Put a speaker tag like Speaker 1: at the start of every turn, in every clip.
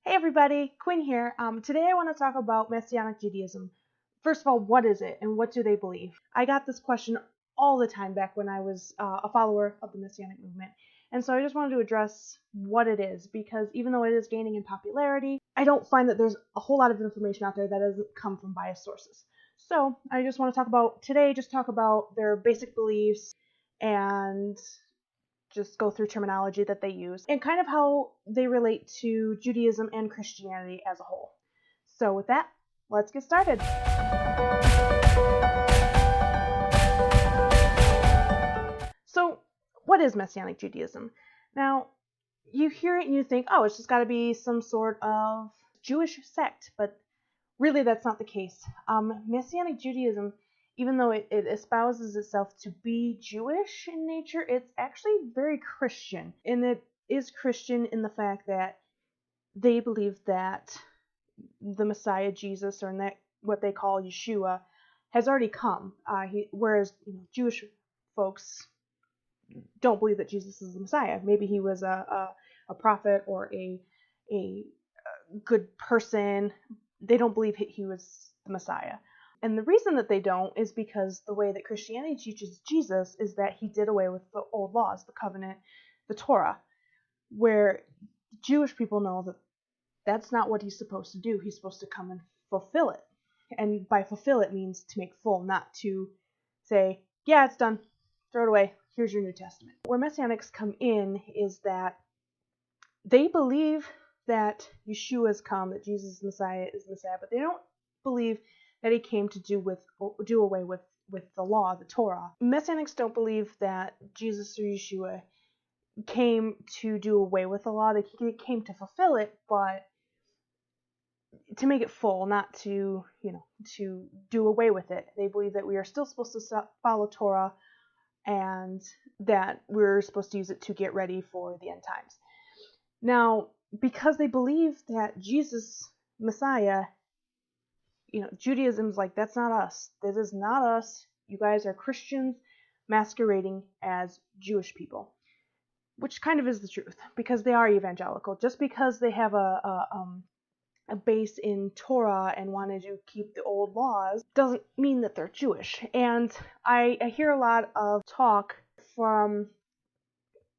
Speaker 1: Hey everybody, Quinn here. Today I want to talk about Messianic Judaism. First of all, what is it and what do they believe? I got this question all the time back when I was a follower of the Messianic movement. And so I just wanted to address what it is, because even though it is gaining in popularity, I don't find that there's a whole lot of information out there that doesn't come from biased sources. So I just want to talk about their basic beliefs and just go through terminology that they use and kind of how they relate to Judaism and Christianity as a whole. So with that, let's get started. So what is Messianic Judaism? Now, you hear it and you think, oh, it's just got to be some sort of Jewish sect, but really that's not the case. Messianic Judaism, even though it espouses itself to be Jewish in nature, it's actually very Christian. And it is Christian in the fact that they believe that the Messiah, Jesus, or what they call Yeshua, has already come. Whereas Jewish folks don't believe that Jesus is the Messiah. Maybe he was a prophet or a good person. They don't believe he was the Messiah. And the reason that they don't is because the way that Christianity teaches Jesus is that he did away with the old laws, the covenant, the Torah, where Jewish people know that that's not what he's supposed to do. He's supposed to come and fulfill it. And by fulfill it means to make full, not to say, yeah, it's done, throw it away, here's your New Testament. Where Messianics come in is that they believe that Yeshua has come, that Jesus is Messiah, but they don't believe that he came to do away with the law, the Torah. Messianics don't believe that Jesus or Yeshua came to do away with the law. They came to fulfill it, but to make it full, not to do away with it. They believe that we are still supposed to follow Torah and that we're supposed to use it to get ready for the end times. Now, because they believe that Jesus, Messiah, Judaism's like, that's not us. This is not us. You guys are Christians masquerading as Jewish people, which kind of is the truth, because they are evangelical. Just because they have a base in Torah and wanted to keep the old laws doesn't mean that they're Jewish. And I hear a lot of talk from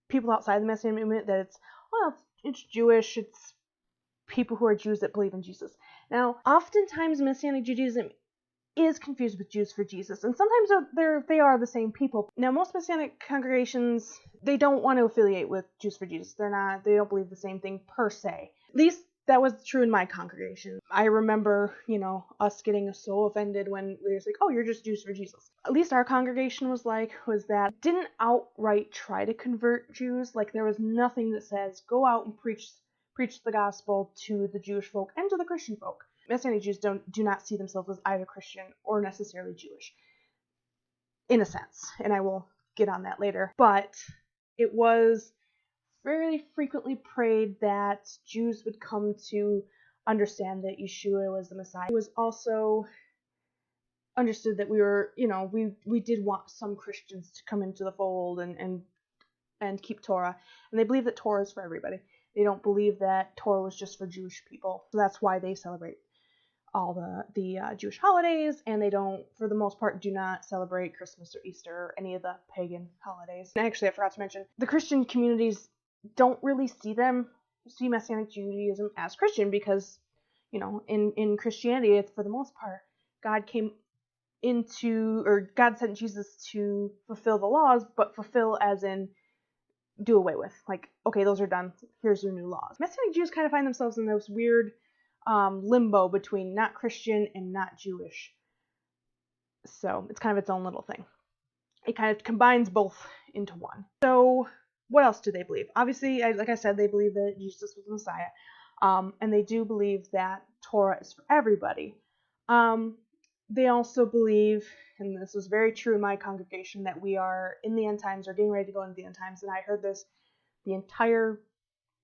Speaker 1: people outside the Messianic movement that it's Jewish, it's people who are Jews that believe in Jesus. Now, oftentimes Messianic Judaism is confused with Jews for Jesus, and sometimes they are the same people. Now, most Messianic congregations, they don't want to affiliate with Jews for Jesus. They don't believe the same thing per se. At least that was true in my congregation. I remember, us getting so offended when we were like, oh, you're just Jews for Jesus. At least our congregation was that didn't outright try to convert Jews. Like, there was nothing that says, go out and preach the gospel to the Jewish folk and to the Christian folk. Messianic Jews do not see themselves as either Christian or necessarily Jewish, in a sense, and I will get on that later. But it was very frequently prayed that Jews would come to understand that Yeshua was the Messiah. It was also understood that we did want some Christians to come into the fold and keep Torah, and they believe that Torah is for everybody. They don't believe that Torah was just for Jewish people, so that's why they celebrate all the Jewish holidays, and they don't, for the most part, do not celebrate Christmas or Easter or any of the pagan holidays. And actually, I forgot to mention, the Christian communities don't really see Messianic Judaism as Christian, because, in Christianity, it's, for the most part, God sent Jesus to fulfill the laws, but fulfill as in do away with. Like, okay, those are done, here's your new laws. Messianic Jews kind of find themselves in this weird limbo between not Christian and not Jewish. So it's kind of its own little thing. It kind of combines both into one. So what else do they believe? Obviously, like I said, they believe that Jesus was the Messiah. And they do believe that Torah is for everybody. They also believe, and this was very true in my congregation, that we are in the end times, or getting ready to go into the end times. And I heard this the entire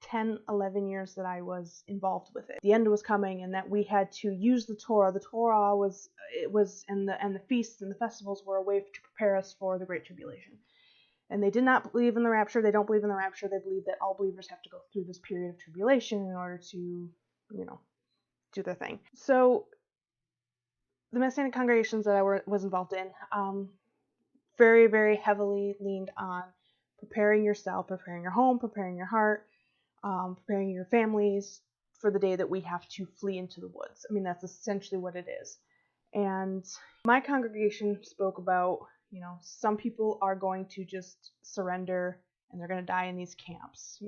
Speaker 1: 10, 11 years that I was involved with it. The end was coming, and that we had to use the Torah. The Torah and the feasts and the festivals were a way to prepare us for the Great Tribulation. And they did not believe in the rapture. They don't believe in the rapture. They believe that all believers have to go through this period of tribulation in order to do their thing. So the Messianic congregations that I was involved in very, very heavily leaned on preparing yourself, preparing your home, preparing your heart, preparing your families for the day that we have to flee into the woods. I mean, that's essentially what it is. And my congregation spoke about, some people are going to just surrender and they're going to die in these camps.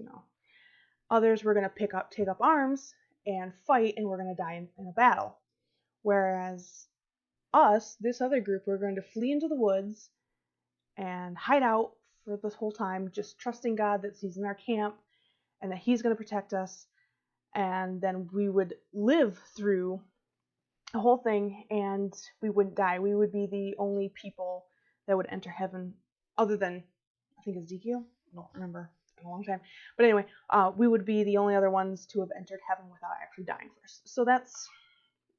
Speaker 1: Others were going to take up arms and fight, and we're going to die in a battle. Whereas us, this other group, we're going to flee into the woods and hide out for this whole time, just trusting God that He's in our camp and that He's going to protect us. And then we would live through the whole thing and we wouldn't die. We would be the only people that would enter heaven, other than, I think, Ezekiel. I don't remember. It's been a long time. But anyway, we would be the only other ones to have entered heaven without actually dying first. So that's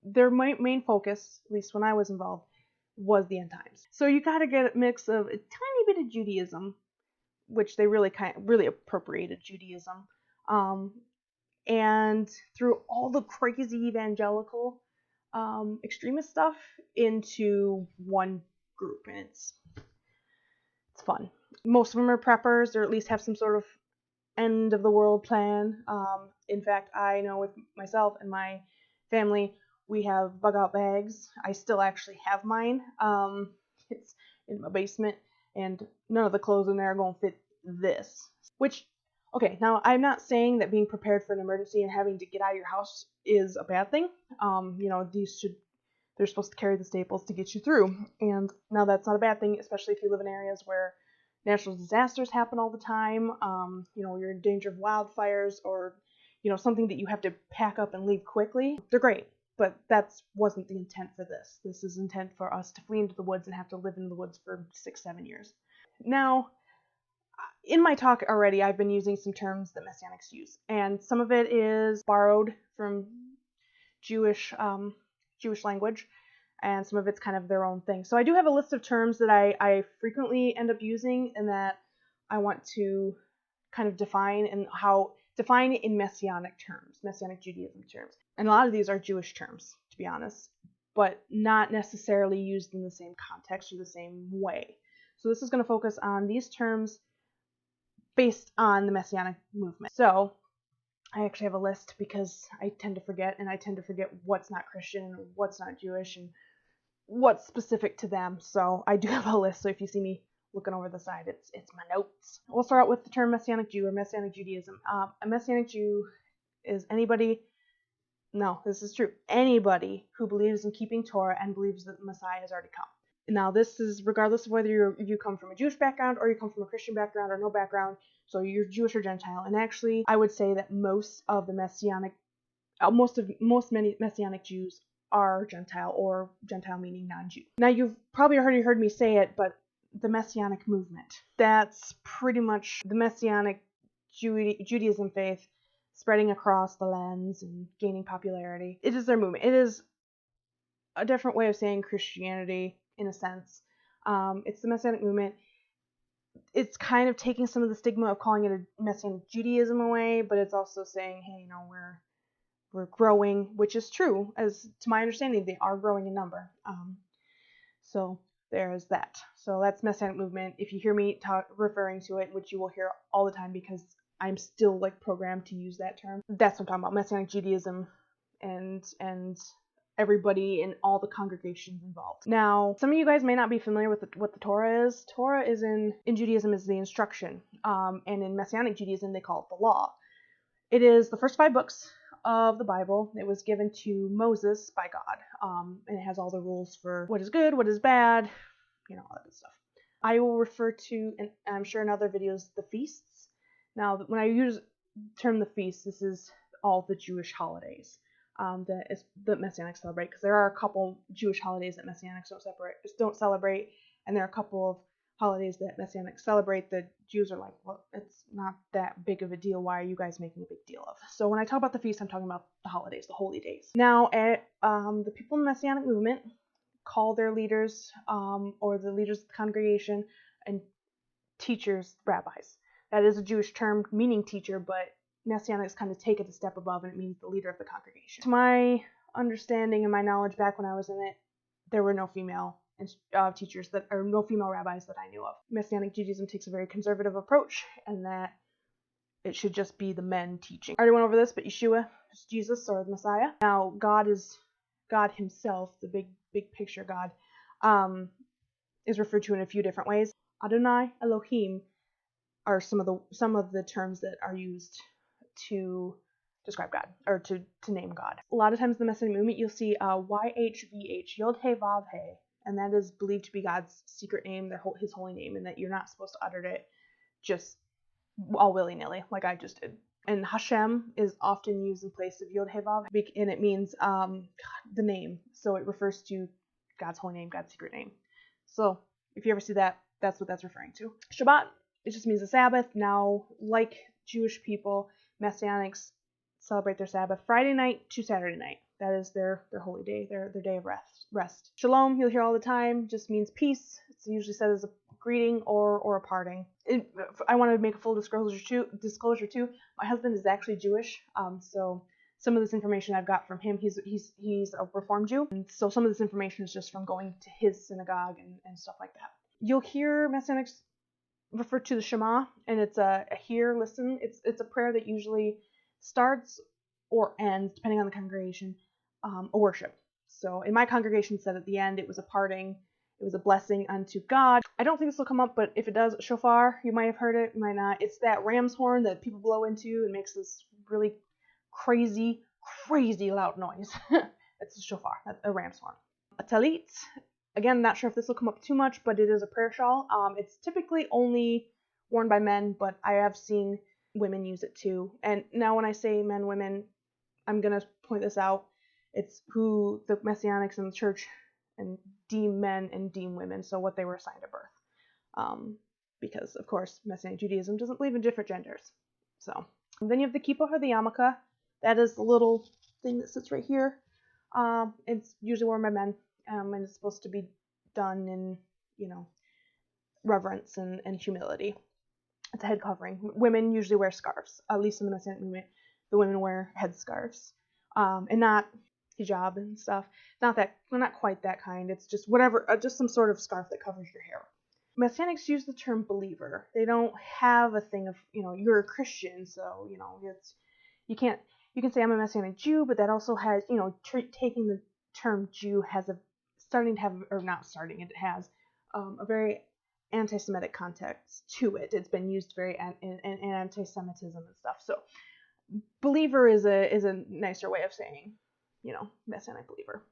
Speaker 1: their main focus, at least when I was involved, was the end times. So you got to get a mix of a tiny bit of Judaism, which they really appropriated Judaism, and threw all the crazy evangelical extremist stuff into one group, and it's fun. Most of them are preppers, or at least have some sort of end of the world plan. In fact, I know with myself and my family, we have bug out bags. I still actually have mine. It's in my basement, and none of the clothes in there are going to fit this. Which, okay, now I'm not saying that being prepared for an emergency and having to get out of your house is a bad thing. They're supposed to carry the staples to get you through. And now that's not a bad thing, especially if you live in areas where natural disasters happen all the time. You're in danger of wildfires, or, something that you have to pack up and leave quickly. They're great, but that wasn't the intent for this. This is intent for us to flee into the woods and have to live in the woods for 6-7 years. Now, in my talk already, I've been using some terms that Messianics use, and some of it is borrowed from Jewish language, and some of it's kind of their own thing. So I do have a list of terms that I frequently end up using and that I want to kind of define in Messianic terms, Messianic Judaism terms. And a lot of these are Jewish terms, to be honest, but not necessarily used in the same context or the same way. So this is going to focus on these terms based on the Messianic movement. So I actually have a list because I tend to forget, and I tend to forget what's not Christian and what's not Jewish and what's specific to them. So I do have a list, so if you see me looking over the side, it's my notes. We'll start out with the term Messianic Jew or Messianic Judaism. A Messianic Jew is anybody who believes in keeping Torah and believes that the Messiah has already come. Now, this is regardless of whether you come from a Jewish background or you come from a Christian background or no background, so you're Jewish or Gentile. And actually, I would say that most many Messianic Jews are Gentile, or Gentile meaning non-Jew. Now, you've probably already heard me say it, but the Messianic movement, that's pretty much the Messianic Judaism faith spreading across the lands and gaining popularity. It is their movement. It is a different way of saying Christianity, in a sense. It's the Messianic movement. It's kind of taking some of the stigma of calling it a Messianic Judaism away, but it's also saying, hey, we're growing, which is true. As to my understanding, they are growing in number. So there's that. So that's Messianic movement. If you hear me referring to it, which you will hear all the time because I'm still programmed to use that term, that's what I'm talking about. Messianic Judaism and everybody in all the congregations involved. Now, some of you guys may not be familiar with what the Torah is. Torah is in Judaism is the instruction, and in Messianic Judaism they call it the law. It is the first 5 books of the Bible. It was given to Moses by God, and it has all the rules for what is good, what is bad, all that good stuff. I will refer to, and I'm sure in other videos, the feasts. Now, when I use the term the feast, this is all the Jewish holidays that Messianics celebrate, because there are a couple Jewish holidays that Messianics don't celebrate, and there are a couple of holidays that Messianics celebrate that Jews are like, well, it's not that big of a deal. Why are you guys making a big deal of? So when I talk about the feast, I'm talking about the holidays, the holy days. Now, the people in the Messianic movement call their leaders, or the leaders of the congregation, and teachers, rabbis. That is a Jewish term meaning teacher, but Messianics kind of take it a step above, and it means the leader of the congregation. To my understanding and my knowledge back when I was in it, there were no female teachers or no female rabbis that I knew of. Messianic Judaism takes a very conservative approach, and that it should just be the men teaching. I already went over this, but Yeshua is Jesus, or the Messiah. Now, God is God himself, the big picture God, is referred to in a few different ways. Adonai, Elohim are some of the terms that are used to describe God, or to name God. A lot of times in the Messianic movement, you'll see YHVH, Yod He Vav He, and that is believed to be God's secret name, his holy name, and that you're not supposed to utter it just all willy-nilly, like I just did. And Hashem is often used in place of Yod He Vav, and it means the name, so it refers to God's holy name, God's secret name. So if you ever see that, that's what that's referring to. Shabbat, it just means the Sabbath. Now, like Jewish people, Messianics celebrate their Sabbath Friday night to Saturday night. That is their holy day, their day of rest. Shalom, you'll hear all the time, just means peace. It's usually said as a greeting or a parting. I want to make a full disclosure too. My husband is actually Jewish, so some of this information I've got from him. He's a Reformed Jew, and so some of this information is just from going to his synagogue and stuff like that. You'll hear Messianics refer to the Shema, and it's a hear, listen. It's a prayer that usually starts or ends, depending on the congregation, a worship. So in my congregation, said at the end, it was a parting, it was a blessing unto God. I don't think this will come up, but if it does, shofar, you might have heard it, you might not. It's that ram's horn that people blow into and makes this really crazy loud noise. It's a shofar, a ram's horn. A talit, again, not sure if this will come up too much, but it is a prayer shawl. It's typically only worn by men, but I have seen women use it too. And now when I say men, women, I'm going to point this out. It's who the Messianics in the church and deem men and deem women, so what they were assigned at birth. Because, of course, Messianic Judaism doesn't believe in different genders. So then you have the kippah or the yarmulke. That is the little thing that sits right here. It's usually worn by men, and it's supposed to be done in, reverence and humility. It's a head covering. Women usually wear scarves, at least in the Messianic movement. The women wear headscarves, and not hijab and stuff. Not quite that kind. It's just whatever, just some sort of scarf that covers your hair. Messianics use the term believer. They don't have a thing of, you're a Christian, so, you can say I'm a Messianic Jew, but that also has, taking the term Jew has it has a very anti-Semitic context to it. It's been used very in anti-Semitism and stuff. So believer is a nicer way of saying, Messianic believer.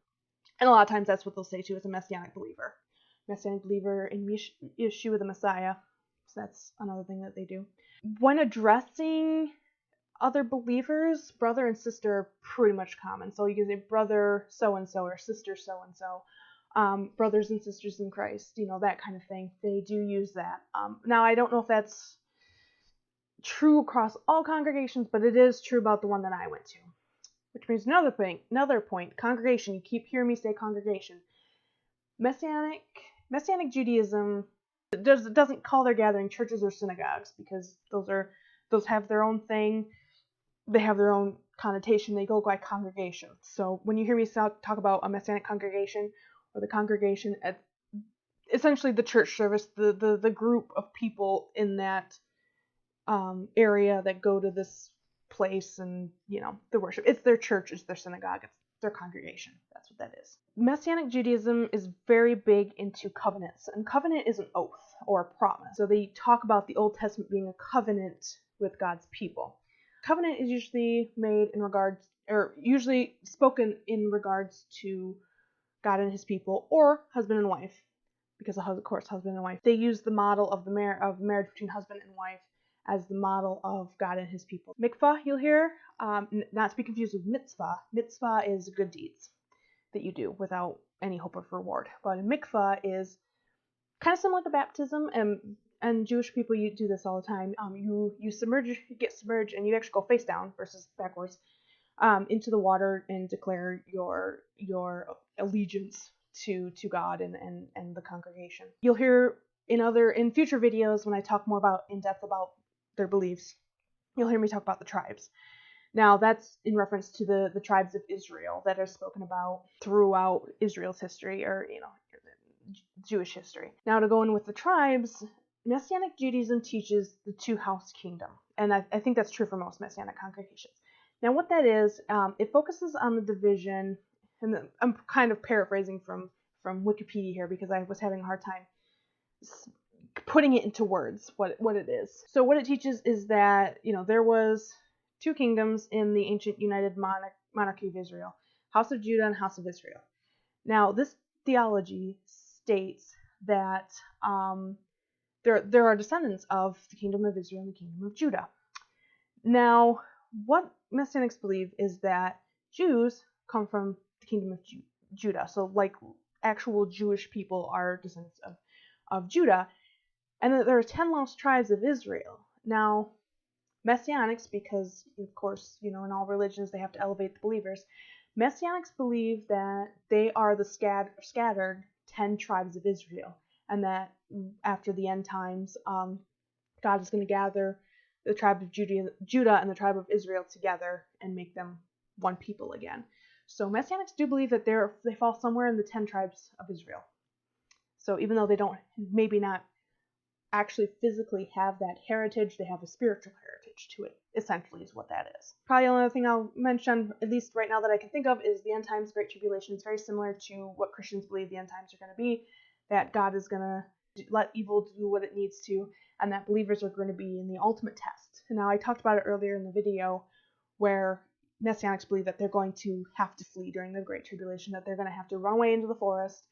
Speaker 1: And a lot of times that's what they'll say too, is a Messianic believer. Messianic believer in Yeshua the Messiah. So that's another thing that they do. When addressing other believers, brother and sister are pretty much common. So you can say brother so-and-so or sister so-and-so. Brothers and sisters in Christ, that kind of thing. They do use that. Now, I don't know if that's true across all congregations, but it is true about the one that I went to. Which brings another point, congregation. You keep hearing me say congregation. Messianic Judaism doesn't call their gathering churches or synagogues, because those have their own thing. They have their own connotation. They go by congregation. So when you hear me talk about a Messianic congregation or the congregation, essentially the church service, the group of people in that area that go to this place and, the worship. It's their church, it's their synagogue, it's their congregation. That's what that is. Messianic Judaism is very big into covenants, and covenant is an oath or a promise. So they talk about the Old Testament being a covenant with God's people. Covenant is usually usually spoken in regards to God and his people, or husband and wife, because of course husband and wife. They use the model of marriage between husband and wife as the model of God and his people. Mikvah, you'll hear, not to be confused with mitzvah. Mitzvah is good deeds that you do without any hope of reward. But a mikvah is kind of similar to baptism, and Jewish people, you do this all the time. You get submerged, and you actually go face down versus backwards into the water and declare your allegiance to God and the congregation. You'll hear in future videos when I talk more in depth about their beliefs, you'll hear me talk about the tribes. Now, that's in reference to the tribes of Israel that are spoken about throughout Israel's history, or, Jewish history. Now, to go in with the tribes, Messianic Judaism teaches the two-house kingdom, and I think that's true for most Messianic congregations. Now, what that is, it focuses on the division, and I'm kind of paraphrasing from Wikipedia here because I was having a hard time putting it into words, what it is. So what it teaches is that, there was two kingdoms in the ancient united monarchy of Israel, House of Judah and House of Israel. Now, this theology states that there are descendants of the kingdom of Israel and the kingdom of Judah. Now, what Messianics believe is that Jews come from the kingdom of Judah, so like actual Jewish people are descendants of Judah, and that there are 10 lost tribes of Israel. Now, Messianics, because of course, in all religions they have to elevate the believers, Messianics believe that they are the scattered 10 tribes of Israel, and that after the end times, God is going to gather the tribe of Judah and the tribe of Israel together and make them one people again. So Messianics do believe that they fall somewhere in the 10 tribes of Israel. So even though they don't, maybe not actually physically have that heritage, they have a spiritual heritage to it, essentially is what that is. Probably the only other thing I'll mention, at least right now that I can think of, is the end times Great Tribulation. It's very similar to what Christians believe the end times are going to be, that God is going to let evil do what it needs to, and that believers are going to be in the ultimate test. Now, I talked about it earlier in the video where Messianics believe that they're going to have to flee during the Great Tribulation, that they're going to have to run away into the forest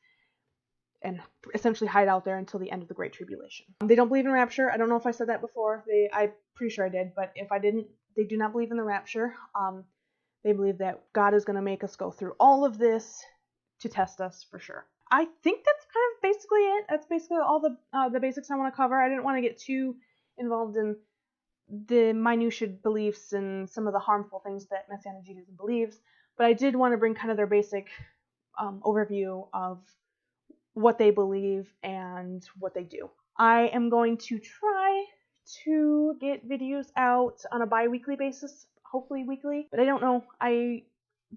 Speaker 1: and essentially hide out there until the end of the Great Tribulation. They don't believe in rapture. I don't know if I said that before. I'm pretty sure I did, but if I didn't, they do not believe in the rapture. They believe that God is going to make us go through all of this to test us for sure. I think that's kind of basically it. That's basically all the basics I want to cover. I didn't want to get too involved in the minutiae beliefs and some of the harmful things that Messianic Judaism believes, but I did want to bring kind of their basic overview of what they believe and what they do. I am going to try to get videos out on a bi-weekly basis, hopefully weekly, but I don't know. I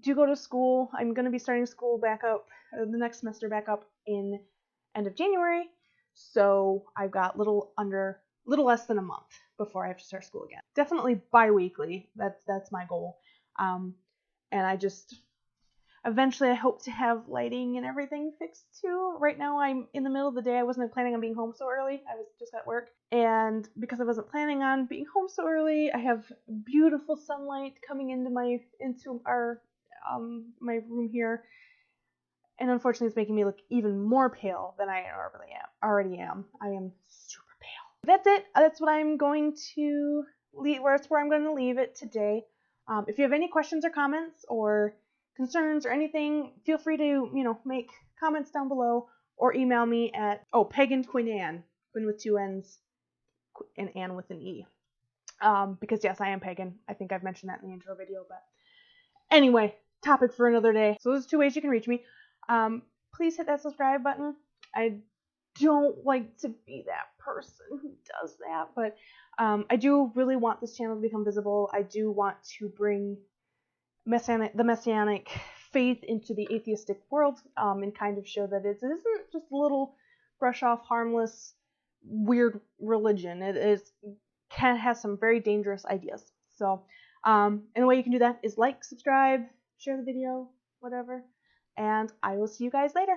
Speaker 1: do go to school. I'm going to be starting school back up, the next semester back up in end of January, so I've got little less than a month before I have to start school again. Definitely bi-weekly. That's my goal. And eventually I hope to have lighting and everything fixed too. Right now I'm in the middle of the day. I wasn't planning on being home so early. I was just at work. And because I wasn't planning on being home so early, I have beautiful sunlight coming into our my room here. And unfortunately it's making me look even more pale than I already am. I am super pale. That's it. That's what I'm going to leave. That's where I'm going to leave it today. If you have any questions or comments or concerns or anything, feel free to, make comments down below or email me at, Pagan Quinn Ann, Quinn with 2 N's and Ann with an E. Because yes, I am pagan. I think I've mentioned that in the intro video, but anyway, topic for another day. So there's 2 ways you can reach me. Please hit that subscribe button. I don't like to be that person who does that, but I do really want this channel to become visible. I do want to bring the Messianic faith into the atheistic world, and kind of show that it isn't just a little brush off, harmless, weird religion. It has some very dangerous ideas. So, and the way you can do that is like, subscribe, share the video, whatever. And I will see you guys later.